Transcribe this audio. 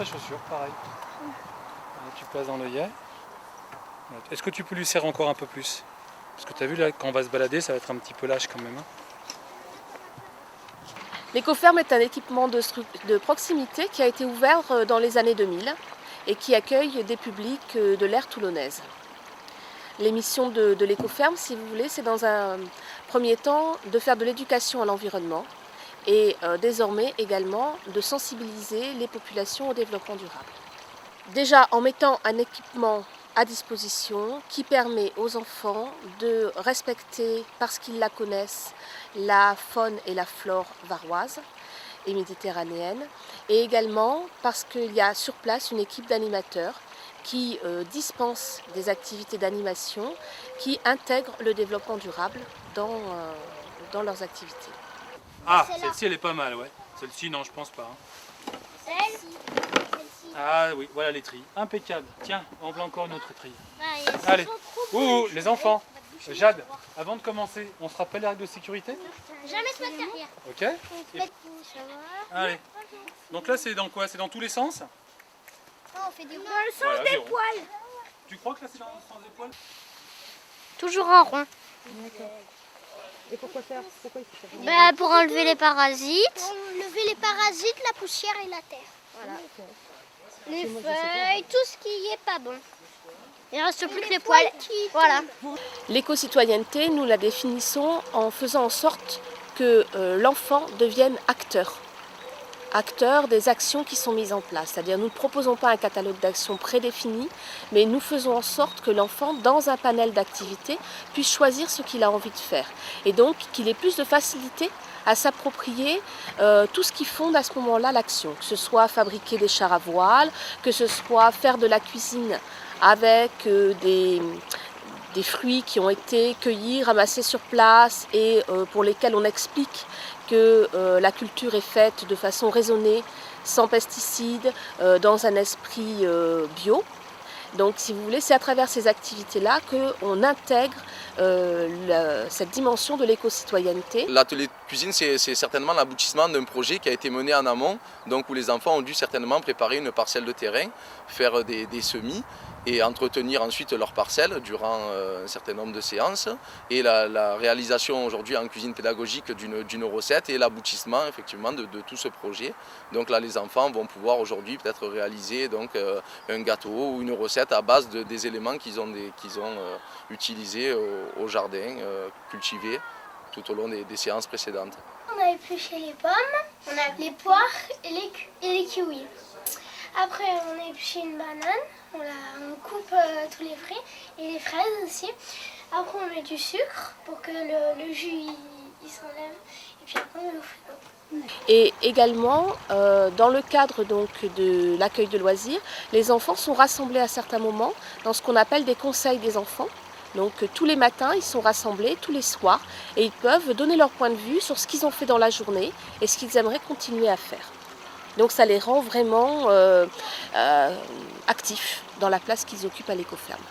chaussure, pareil. Tu passes dans l'œillet. Est-ce que tu peux lui serrer encore un peu plus? Parce que tu as vu là, quand on va se balader, ça va être un petit peu lâche quand même. L'écoferme est un équipement de proximité qui a été ouvert dans les années 2000 et qui accueille des publics de l'aire toulonnaise. Les missions de l'écoferme, si vous voulez, c'est dans un premier temps de faire de l'éducation à l'environnement et désormais également de sensibiliser les populations au développement durable. Déjà en mettant un équipement à disposition qui permet aux enfants de respecter, parce qu'ils la connaissent, la faune et la flore varoise et méditerranéenne, et également parce qu'il y a sur place une équipe d'animateurs qui dispense des activités d'animation qui intègrent le développement durable dans leurs activités. Ah, celle-ci elle est pas mal, ouais. Celle-ci, non, je pense pas. Celle-ci. Ah oui, voilà les trilles. Impeccable. Tiens, on veut encore une autre trille. Ah, Allez. Ouh, les enfants. Jade, avant de commencer, on se rappelle les règles de sécurité? Jamais se mettre derrière. Ok. Ça va. Allez. Donc là, c'est dans quoi? C'est dans tous les sens? Non, on fait des ronds. Dans le sens des poils. Tu crois que là, c'est dans le sens des poils? Toujours en rond. Et pourquoi faire? Pourquoi il faut faire? Bah, pour enlever les parasites. Pour enlever les parasites, la poussière et la terre. Voilà. Les feuilles, tout ce qui est pas bon. Il ne reste plus que les poils. Voilà. L'éco-citoyenneté, nous la définissons en faisant en sorte que l'enfant devienne acteur des actions qui sont mises en place. C'est-à-dire nous ne proposons pas un catalogue d'actions prédéfini, mais nous faisons en sorte que l'enfant, dans un panel d'activités, puisse choisir ce qu'il a envie de faire. Et donc qu'il ait plus de facilité à s'approprier tout ce qui fonde à ce moment-là l'action. Que ce soit fabriquer des chars à voile, que ce soit faire de la cuisine avec des fruits qui ont été cueillis, ramassés sur place et pour lesquels on explique que la culture est faite de façon raisonnée, sans pesticides, dans un esprit bio. Donc si vous voulez, c'est à travers ces activités-là qu'on intègre cette dimension de l'éco-citoyenneté. L'atelier de cuisine, c'est certainement l'aboutissement d'un projet qui a été mené en amont, donc où les enfants ont dû certainement préparer une parcelle de terrain, faire des semis et entretenir ensuite leur parcelle durant un certain nombre de séances. Et la réalisation aujourd'hui en cuisine pédagogique d'une recette et l'aboutissement effectivement de tout ce projet. Donc là, les enfants vont pouvoir aujourd'hui peut-être réaliser donc, un gâteau ou une recette à base des éléments qu'ils ont utilisés au jardin, cultivés tout au long des séances précédentes. On a épluché les pommes, les poires et les kiwis. Après, on a épluché une banane, on coupe tous les fruits et les fraises aussi. Après, on met du sucre pour que le jus il s'enlève. Et puis après, on met au frigo. Et également, dans le cadre donc, de l'accueil de loisirs, les enfants sont rassemblés à certains moments dans ce qu'on appelle des conseils des enfants. Donc tous les matins, ils sont rassemblés, tous les soirs, et ils peuvent donner leur point de vue sur ce qu'ils ont fait dans la journée et ce qu'ils aimeraient continuer à faire. Donc ça les rend vraiment actifs dans la place qu'ils occupent à l'écoferme.